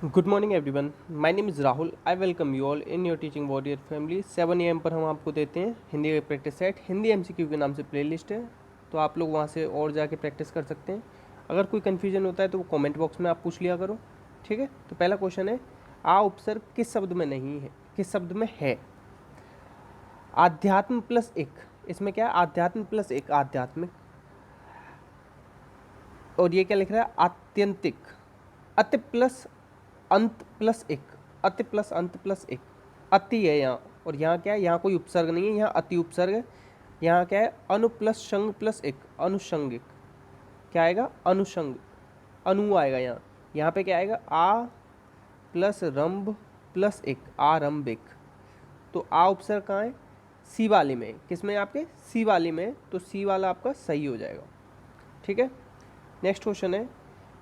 Good morning everyone, my name is Rahul. I welcome you all in your teaching warrior family. 7 AM पर हम आपको देते हैं हिंदी का प्रैक्टिस सेट। हिंदी MCQ के नाम से प्लेलिस्ट है, तो आप लोग वहाँ से और जाके प्रैक्टिस कर सकते हैं। अगर कोई कन्फ्यूजन होता है तो वो कमेंट बॉक्स में आप पूछ लिया करो, ठीक है। तो पहला क्वेश्चन है, आ उपसर्ग किस शब्द में नहीं है, किस शब्द में है? आध्यात्म प्लस एक, इसमें क्या है? आध्यात्म प्लस एक, आध्यात्मिक। और ये क्या लिख रहा है? आत्यंतिक। अति प्लस अंत प्लस एक, अति प्लस अंत प्लस एक, अति है यहाँ। और यहाँ क्या है? यहाँ कोई उपसर्ग नहीं है, यहाँ अति उपसर्ग है। यहाँ क्या है? अनु प्लस शंग प्लस एक, अनुषंगिक। क्या आएगा? अनुषंग, अनु आएगा यहाँ। यहाँ पे क्या आएगा? आ प्लस रंभ प्लस एक, आरंभिक। तो आ उपसर्ग कहाँ है? सी वाले में। किस में? आपके सी वाले में। तो सी वाला आपका सही हो जाएगा, ठीक है। नेक्स्ट क्वेश्चन है,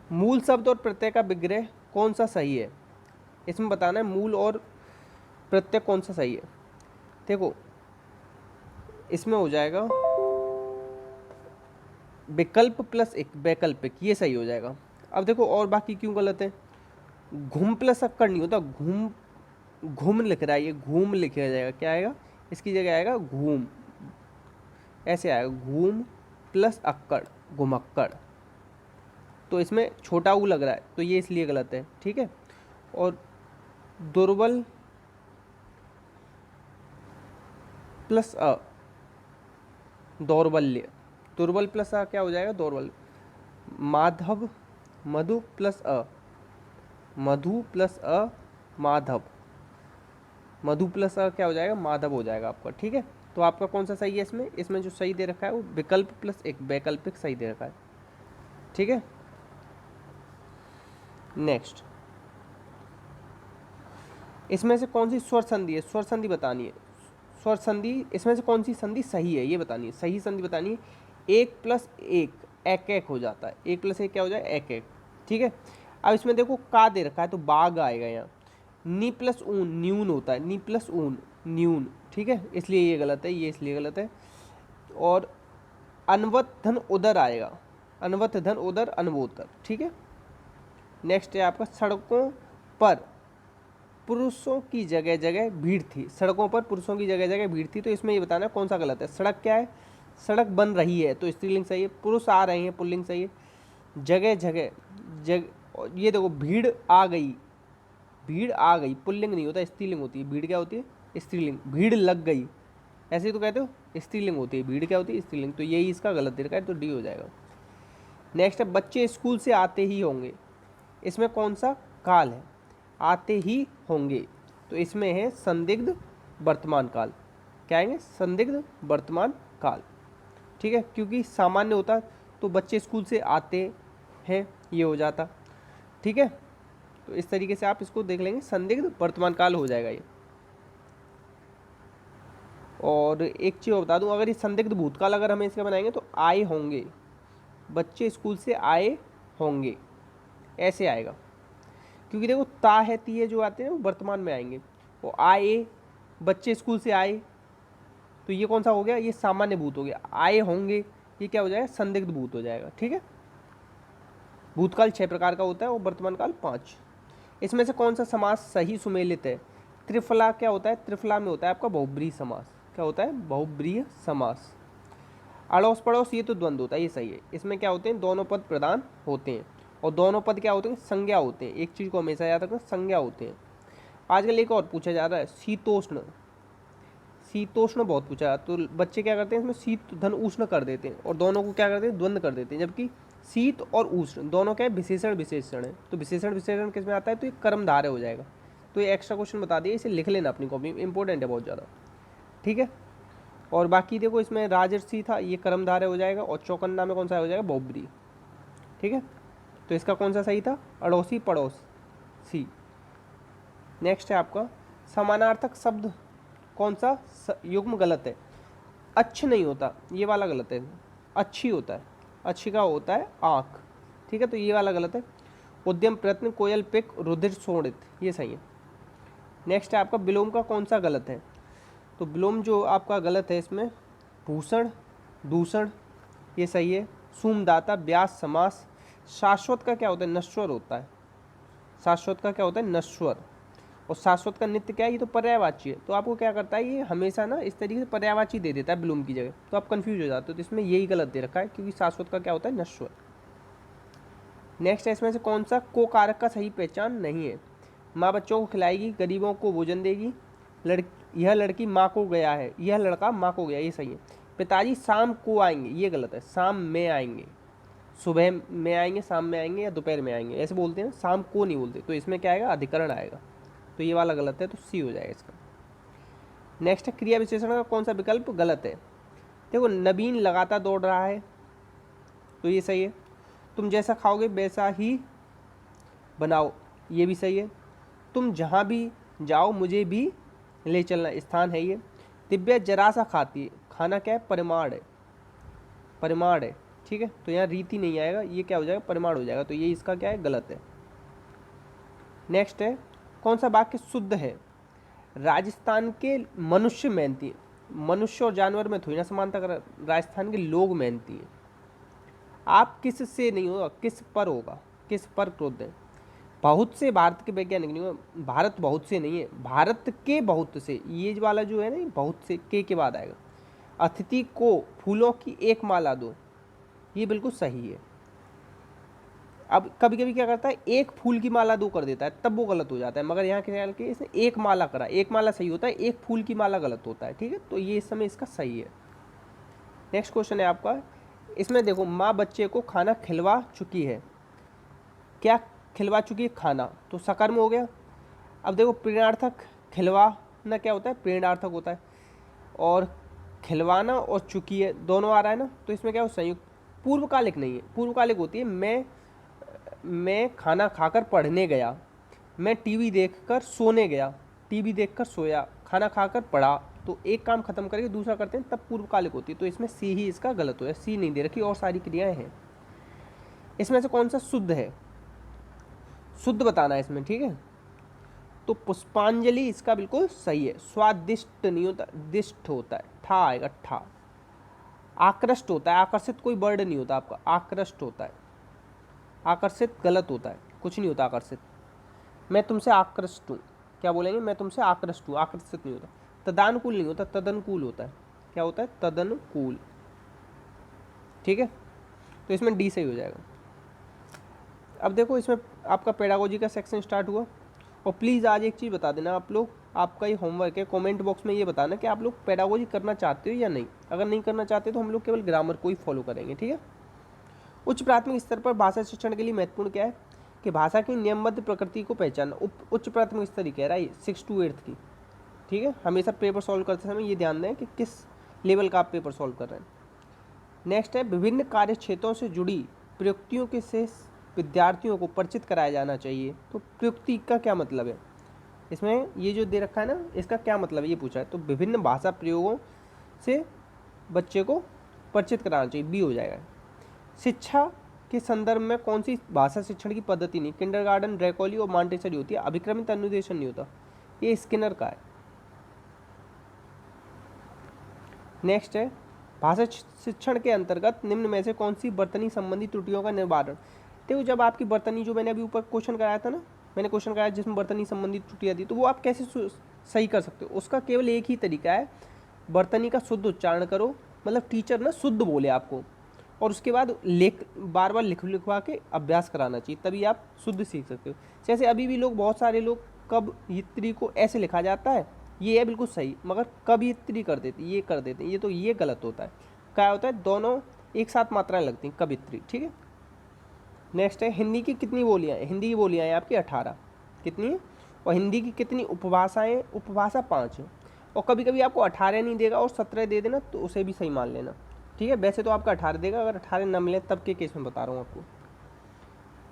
मूल शब्द और प्रत्यय का विग्रह कौन सा सही है? इसमें बताना है मूल और प्रत्यय कौन सा सही है। देखो, इसमें हो जाएगा विकल्प प्लस एक, वैकल्पिक, ये सही हो जाएगा। अब देखो और बाकी क्यों गलत है। घूम प्लस अक्कड़ नहीं होता, घूम, घूम लिख रहा है, ये घूम लिखा जाएगा। क्या आएगा? इसकी जगह आएगा घूम, ऐसे आएगा घूम प्लस अक्कड़, घुमक्कड़। तो इसमें छोटा ऊ लग रहा है, तो ये इसलिए गलत है, ठीक है। और दुर्बल प्लस अ, दौर्बल्य, दुर्बल प्लस अ क्या हो जाएगा? दौर्बल्य। माधव, मधु प्लस अ, मधु प्लस अ, माधव, मधु प्लस अ क्या हो जाएगा? माधव हो जाएगा आपका, ठीक है। तो आपका कौन सा सही है इसमें? इसमें जो सही दे रखा है वो विकल्प प्लस एक, वैकल्पिक सही दे रखा है, ठीक है। नेक्स्ट, इसमें से कौन सी स्वर संधि है? स्वर संधि बतानी है। स्वर संधि, इसमें से कौन सी संधि सही है ये बतानी है, सही संधि बतानी है। एक प्लस एक, एक एक हो जाता है। एक प्लस एक क्या हो जाए? एक एक, ठीक है। अब इसमें देखो का दे रखा है, तो बाग आएगा यहाँ। नी प्लस ऊन, न्यून होता है, नी प्लस ऊन, न्यून, ठीक है। इसलिए ये गलत है, ये इसलिए गलत है। और अनवत धन उदर आएगा, अनवत धन उदर, अनवोतर, ठीक है। नेक्स्ट है आपका, सड़कों पर पुरुषों की जगह जगह भीड़ थी। सड़कों पर पुरुषों की जगह जगह भीड़ थी, तो इसमें ये बताना है कौन सा गलत है। सड़क क्या है? सड़क बन रही है, तो स्त्रीलिंग सही है। पुरुष आ रहे हैं, पुल्लिंग सही है। जगह जगह, ये देखो भीड़ आ गई, भीड़ आ गई, पुल्लिंग नहीं होता, स्त्रीलिंग होती है। भीड़ क्या होती है? स्त्रीलिंग। भीड़ लग गई, ऐसे ही तो कहते हो, स्त्रीलिंग होती है। भीड़ क्या होती है? स्त्रीलिंग। तो यही इसका गलत दे रखा है, तो डी हो जाएगा। नेक्स्ट है, बच्चे स्कूल से आते ही होंगे। इसमें कौन सा काल है? आते ही होंगे, तो इसमें है संदिग्ध वर्तमान काल। क्या आएंगे? संदिग्ध वर्तमान काल, ठीक है। क्योंकि सामान्य होता तो बच्चे स्कूल से आते हैं, ये हो जाता, ठीक है। तो इस तरीके से आप इसको देख लेंगे, संदिग्ध वर्तमान काल हो जाएगा ये। और एक चीज़ बता दूं, अगर ये संदिग्ध भूतकाल अगर हमें इसका बनाएंगे तो आए होंगे, बच्चे स्कूल से आए होंगे, ऐसे आएगा। क्योंकि देखो ता है, ती है, जो आते हैं वो वर्तमान में आएंगे। वो आए, बच्चे स्कूल से आए, तो ये कौन सा हो गया? ये सामान्य भूत हो गया। आए होंगे, ये क्या हो जाएगा? संदिग्ध भूत हो जाएगा, ठीक है। भूतकाल 6 प्रकार का होता है और वर्तमान काल 5। इसमें से कौन सा समास सही सुमेलित है? त्रिफला क्या होता है? त्रिफला में होता है आपका बहुब्रीहि समास। क्या होता है? बहुब्रीहि समास। अड़ोस पड़ोस, ये तो द्वंद्व होता है, ये सही है। इसमें क्या होते हैं? दोनों पद प्रधान होते हैं, और दोनों पद क्या होते हैं? संज्ञा होते हैं। एक चीज़ को हमेशा याद रखना, संज्ञा होते हैं। आजकल एक और पूछा जा रहा है, शीतोष्ण। शीतोष्ण बहुत पूछा, तो बच्चे क्या करते हैं इसमें? शीत धन उष्ण कर देते हैं, और दोनों को क्या करते हैं? द्वंद्व कर देते हैं। जबकि शीत और उष्ण दोनों क्या है? विशेषण विशेषण है। तो विशेषण विशेषण किस में आता है? तो ये कर्मधारय हो जाएगा। तो ये एक्स्ट्रा क्वेश्चन बता दिए, इसे लिख लेना अपनी कॉपी में, इंपॉर्टेंट है बहुत ज़्यादा, ठीक है। और बाकी देखो, इसमें राजर्षि था, ये कर्मधारय हो जाएगा। और चौकन्ना में कौन सा हो जाएगा? बहुब्रीहि, ठीक है। तो इसका कौन सा सही था? अड़ोसी पड़ोस, सी। नेक्स्ट है आपका, समानार्थक शब्द कौन सा युग्म गलत है? अच्छ नहीं होता, ये वाला गलत है। अच्छी होता है, अच्छी का होता है आँख, ठीक है। तो ये वाला गलत है। उद्यम प्रयत्न कोयल पिक रुधिर शोणित, ये सही है। नेक्स्ट है आपका, विलोम का कौन सा गलत है? तो विलोम जो आपका गलत है इसमें, भूषण दूषण, ये सही है। सुमदाता, व्यास समास। शाश्वत का क्या होता है? नश्वर होता है, शाश्वत का क्या होता है? नश्वर। और शाश्वत का नित्य क्या है? ये तो पर्यायवाची है। तो आपको क्या करता है, ये हमेशा ना इस तरीके से पर्यायवाची दे देता है ब्लूम की जगह, तो आप कंफ्यूज हो जाते हो। तो इसमें यही गलत दे रखा है, क्योंकि शाश्वत का क्या होता है? नश्वर। नेक्स्ट है, इसमें से कौन सा को कारक का सही पहचान नहीं है? माँ बच्चों को खिलाएगी, गरीबों को भोजन देगी, यह लड़की माँ को गया है, यह लड़का माँ को गया, ये सही है। पिताजी शाम को आएंगे, ये गलत है। शाम में आएंगे, सुबह में आएंगे, शाम में आएंगे या दोपहर में आएंगे, ऐसे बोलते हैं, शाम को नहीं बोलते। तो इसमें क्या आएगा? अधिकरण आएगा। तो ये वाला गलत है, तो सी हो जाएगा इसका। नेक्स्ट है, क्रिया विशेषण का कौन सा विकल्प गलत है? देखो, नवीन लगातार दौड़ रहा है, तो ये सही है। तुम जैसा खाओगे वैसा ही बनाओ, ये भी सही है। तुम जहाँ भी जाओ मुझे भी ले चलना, स्थान है ये। दिव्या जरा सा खाती है, खाना क्या है? परिमाण है, परिमाण है, ठीक है। तो यहाँ रीति नहीं आएगा, ये क्या हो जाएगा? परिमाण हो जाएगा। तो ये इसका क्या है? गलत है। नेक्स्ट है, कौन सा वाक्य शुद्ध है? राजस्थान के मनुष्य मेहनती हैं। मनुष्य और जानवर में थोड़ी ना समानता कर, राजस्थान के लोग मेहनती हैं। आप किस से नहीं होगा, किस पर होगा, किस पर क्रोध है? बहुत से भारत के वैज्ञानिक नहीं होगा, भारत बहुत से नहीं है, भारत के बहुत से, ये वाला जो है ना, ये बहुत से के बाद आएगा। अतिथि को फूलों की एक माला दो, ये बिल्कुल सही है। अब कभी कभी क्या करता है, एक फूल की माला दो कर देता है, तब वो गलत हो जाता है। मगर यहाँ के ख्याल के इसने एक माला करा, एक माला सही होता है, एक फूल की माला गलत होता है, ठीक है। तो ये इस समय इसका सही है। नेक्स्ट क्वेश्चन है आपका, इसमें देखो, माँ बच्चे को खाना खिलवा चुकी है, क्या खिलवा चुकी है? खाना, तो सकर्म हो गया। अब देखो, प्रेरणार्थक खिलवाना क्या होता है? प्रेरणार्थक होता है। और खिलवाना और चुकी है दोनों आ रहा है ना, तो इसमें क्या हो? संयुक्त। पूर्वकालिक नहीं है, पूर्वकालिक होती है मैं खाना खाकर पढ़ने गया, मैं टीवी देखकर सोने गया, टीवी देखकर सोया, खाना खाकर पढ़ा। तो एक काम खत्म करके दूसरा करते हैं, तब पूर्वकालिक होती है। तो इसमें सी ही इसका गलत हो है, सी नहीं दे रखी और सारी क्रियाएं हैं। इसमें से कौन सा शुद्ध है? शुद्ध बताना है इसमें, ठीक है। तो पुष्पांजलि इसका बिल्कुल सही है। स्वादिष्ट नहीं होता, दिष्ट होता है, ठा आएगा, ठा। आकृष्ट होता है, आकर्षित कोई वर्ड नहीं होता आपका, आकृष्ट होता है। आकर्षित गलत होता है, कुछ नहीं होता आकर्षित। मैं तुमसे आकृष्ट हूँ, क्या बोलेंगे? मैं तुमसे आकृष्ट हूँ, आकर्षित नहीं होता। तदानुकूल नहीं होता, तदनुकूल होता है। क्या होता है? तदनुकूल, ठीक है। तो इसमें डी सही हो जाएगा। अब देखो, इसमें आपका पेडागोजी का सेक्शन स्टार्ट हुआ। और प्लीज़ आज एक चीज़ बता देना आप लोग, आपका ये होमवर्क है, कमेंट बॉक्स में ये बताना कि आप लोग पेडागोजी करना चाहते हो या नहीं। अगर नहीं करना चाहते तो हम लोग केवल ग्रामर को ही फॉलो करेंगे, ठीक है। उच्च प्राथमिक स्तर पर भाषा शिक्षण के लिए महत्वपूर्ण क्या है? कि भाषा की नियमबद्ध प्रकृति को पहचानना। उच्च प्राथमिक स्तर ही कह रहा है, 6 to 8 की, ठीक है। हमेशा पेपर सॉल्व करते समय ये ध्यान दें कि किस लेवल का आप पेपर सॉल्व कर रहे हैं। नेक्स्ट है, विभिन्न कार्य क्षेत्रों से जुड़ी प्रयुक्तियों के से विद्यार्थियों को परिचित कराया जाना चाहिए। तो प्रयुक्ति का क्या मतलब है? इसमें ये जो दे रखा है ना, इसका क्या मतलब है ये पूछा है। तो विभिन्न भाषा प्रयोगों से बच्चे को परिचित कराना चाहिए, बी हो जाएगा। शिक्षा के संदर्भ में कौन सी भाषा शिक्षण की पद्धति नहीं? किंडरगार्टन, ड्रैकोली और मॉन्टेसरी होती है। अभिक्रमित अनुदेशन नहीं होता, ये स्किनर का है। नेक्स्ट है, भाषा शिक्षण के अंतर्गत निम्न में से कौन सी वर्तनी संबंधी त्रुटियों का निवारण? देखो, जब आपकी वर्तनी, जो मैंने अभी ऊपर क्वेश्चन कराया था ना, मैंने क्वेश्चन कराया जिसमें वर्तनी संबंधी त्रुटियाँ दी, तो वो आप कैसे सही कर सकते हो? उसका केवल एक ही तरीका है, वर्तनी का शुद्ध उच्चारण करो, मतलब टीचर ना शुद्ध बोले आपको, और उसके बाद बार बार लिखवा के अभ्यास कराना चाहिए, तभी आप शुद्ध सीख सकते हो। जैसे अभी भी लोग, बहुत सारे लोग कब यित्री को ऐसे लिखा जाता है, ये है बिल्कुल सही, मगर कब यित्री कर देते, ये कर देते हैं, ये तो ये गलत होता है। क्या होता है? दोनों एक साथ मात्राएं लगती हैं, कवित्री, ठीक है। नेक्स्ट है, हिंदी की कितनी बोलियाँ हैं? हिंदी की बोलियाँ हैं आपकी 18, कितनी है? और हिंदी की कितनी उपभाषाएँ? उपभाषा 5 है। और कभी कभी आपको 18 नहीं देगा और 17 दे देना, तो उसे भी सही मान लेना, ठीक है। वैसे तो आपका 18 देगा, अगर 18 न मिले तब के केस में बता रहा हूँ आपको।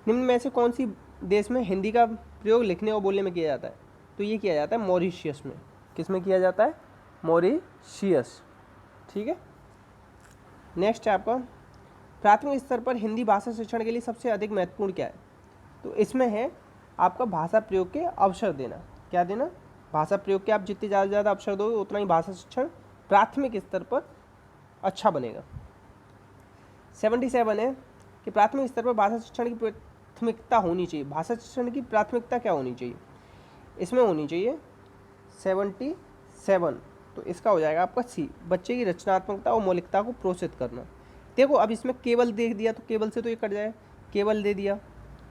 निम्न में से कौन सी देश में हिंदी का प्रयोग लिखने और बोलने में किया जाता है? तो ये किया जाता है मॉरिशियस में। किस में किया जाता है? मॉरिशियस, ठीक है। नेक्स्ट है आपका, प्राथमिक स्तर पर हिंदी भाषा शिक्षण के लिए सबसे अधिक महत्वपूर्ण क्या है? तो इसमें है आपका भाषा प्रयोग के अवसर देना। क्या देना? भाषा प्रयोग के आप जितने ज़्यादा से ज़्यादा अवसर दोगे, उतना ही भाषा शिक्षण प्राथमिक स्तर पर अच्छा बनेगा। 77 है कि प्राथमिक स्तर पर भाषा शिक्षण की प्राथमिकता होनी चाहिए, भाषा शिक्षण की प्राथमिकता क्या होनी चाहिए, इसमें होनी चाहिए 77। तो इसका हो जाएगा आपका सी, बच्चे की रचनात्मकता और मौलिकता को प्रोत्साहित करना। देखो अब इसमें केवल दे दिया तो केवल से तो ये कट जाए, केवल दे दिया,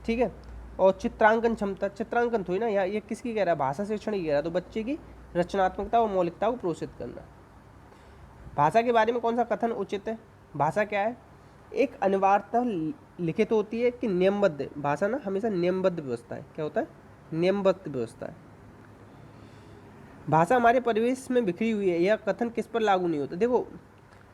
ठीक है। और चित्रांकन क्षमता, चित्रांकन थोड़ी ना, यहाँ ये किसकी कह रहा है, भाषा शिक्षण की कह रहा है, तो बच्चे की रचनात्मकता और मौलिकता को प्रोत्साहित करना। भाषा के बारे में कौन सा कथन उचित है, भाषा क्या है, एक अनिवार्यतः लिखित होती है कि नियमबद्ध, भाषा ना हमेशा नियमबद्ध व्यवस्था है, क्या होता है, नियमबद्ध व्यवस्था है। भाषा हमारे परिवेश में बिखरी हुई है, यह कथन किस पर लागू नहीं होता। देखो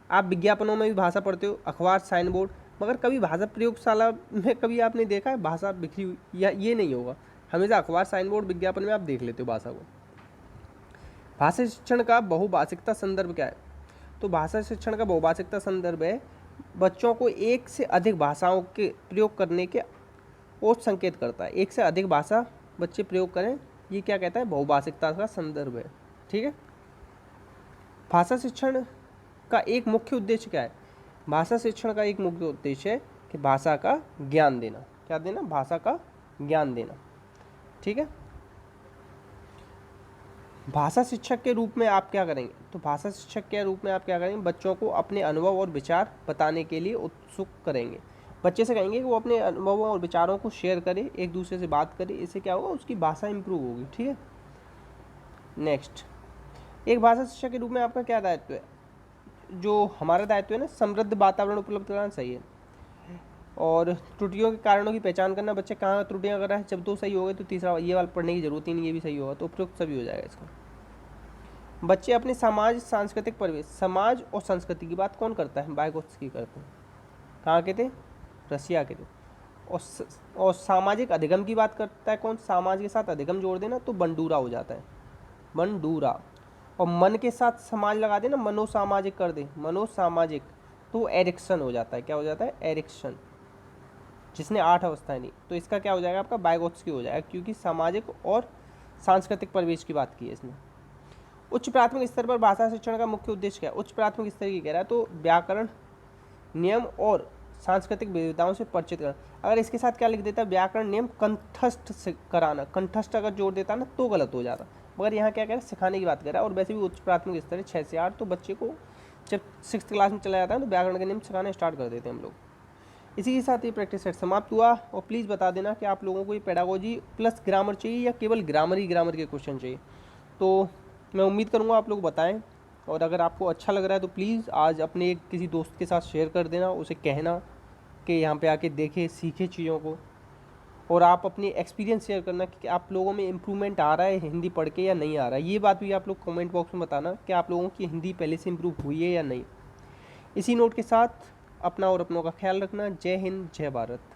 आप विज्ञापनों में भी भाषा पढ़ते हो, अखबार, साइन बोर्ड, मगर कभी भाषा प्रयोगशाला में कभी आपने देखा है भाषा बिखरी हुई, या ये नहीं होगा, हमेशा अखबार, साइन बोर्ड, विज्ञापन में आप देख लेते हो भाषा को। भाषा शिक्षण का बहुभाषिकता संदर्भ क्या है, तो भाषा शिक्षण का बहुभाषिकता संदर्भ है बच्चों को एक से अधिक भाषाओं के प्रयोग करने के ओर संकेत करता है। एक से अधिक भाषा बच्चे प्रयोग करें, ये क्या कहता है, बहुभाषिकता का संदर्भ है, ठीक है। भाषा शिक्षण का एक मुख्य उद्देश्य क्या है, भाषा शिक्षण का एक मुख्य उद्देश्य है कि भाषा का ज्ञान देना, क्या देना, भाषा का ज्ञान देना, ठीक है। भाषा शिक्षक के रूप में आप क्या करेंगे, तो भाषा शिक्षक के रूप में आप क्या करेंगे, बच्चों को अपने अनुभव और विचार बताने के लिए उत्सुक करेंगे। बच्चे से कहेंगे कि वो अपने अनुभवों और विचारों को शेयर करे, एक दूसरे से बात करे, इससे क्या होगा, उसकी भाषा इंप्रूव होगी, ठीक है। नेक्स्ट, एक भाषा शिक्षक के रूप में आपका क्या दायित्व है, जो हमारा दायित्व है ना, समृद्ध वातावरण उपलब्ध कराना चाहिए और त्रुटियों के कारणों की पहचान करना, बच्चे कहाँ त्रुटियाँ कर रहा है, जब दो सही हो गए तो तीसरा ये वाला पढ़ने की जरूरत ही नहीं, ये भी सही होगा, तो उपयुक्त सभी हो जाएगा इसका। बच्चे अपने समाज, सांस्कृतिक परिवेश, समाज और संस्कृति की बात कौन करता है, वाइगोत्स्की करते हैं, कहाँ के थे, रसिया के थे। और सामाजिक अधिगम की बात करता है कौन, समाज के साथ अधिगम जोड़ देना तो बंडूरा हो जाता है, बंडूरा। और मन के साथ समाज लगा देना, मनोसामाजिक कर दे, मनोसामाजिक, तो एरिक्सन हो जाता है, क्या हो जाता है, एरिक्सन, जिसने 8 अवस्थाएं दी। तो इसका क्या हो जाएगा आपका, वाइगोत्स्की हो जाएगा, क्योंकि सामाजिक और सांस्कृतिक परिवेश की बात की है इसने। उच्च प्राथमिक स्तर पर भाषा शिक्षण का मुख्य उद्देश्य क्या है, उच्च प्राथमिक स्तर की कह रहा है, तो व्याकरण, नियम और सांस्कृतिक विविधताओं से परिचित करना। अगर इसके साथ क्या लिख देता है, व्याकरण, नियम कंठस्थ से कराना, कंठस्थ अगर जोड़ देता ना तो गलत हो जाता, मगर यहाँ क्या कह रहा है, सिखाने की बात कर रहा है। और वैसे भी उच्च प्राथमिक स्तर है 6 से 8, तो बच्चे को जब 6th क्लास में चला जाता है तो व्याकरण के नियम सिखाने स्टार्ट कर देते हैं हम लोग। इसी के साथ ये प्रैक्टिस सेट समाप्त हुआ। और प्लीज़ बता देना कि आप लोगों को ये पेडागोजी प्लस ग्रामर चाहिए या केवल ग्रामर ही ग्रामर के क्वेश्चन चाहिए। तो मैं उम्मीद करूँगा आप लोग बताएं, और अगर आपको अच्छा लग रहा है तो प्लीज़ आज अपने किसी दोस्त के साथ शेयर कर देना, उसे कहना कि यहाँ पे आके देखे, सीखे चीज़ों को, और आप अपनी एक्सपीरियंस शेयर करना कि आप लोगों में इम्प्रूवमेंट आ रहा है हिंदी पढ़ के या नहीं आ रहा है। ये बात भी आप लोग कमेंट बॉक्स में बताना कि आप लोगों की हिंदी पहले से इम्प्रूव हुई है या नहीं। इसी नोट के साथ अपना और अपनों का ख्याल रखना। जय हिंद, जय भारत।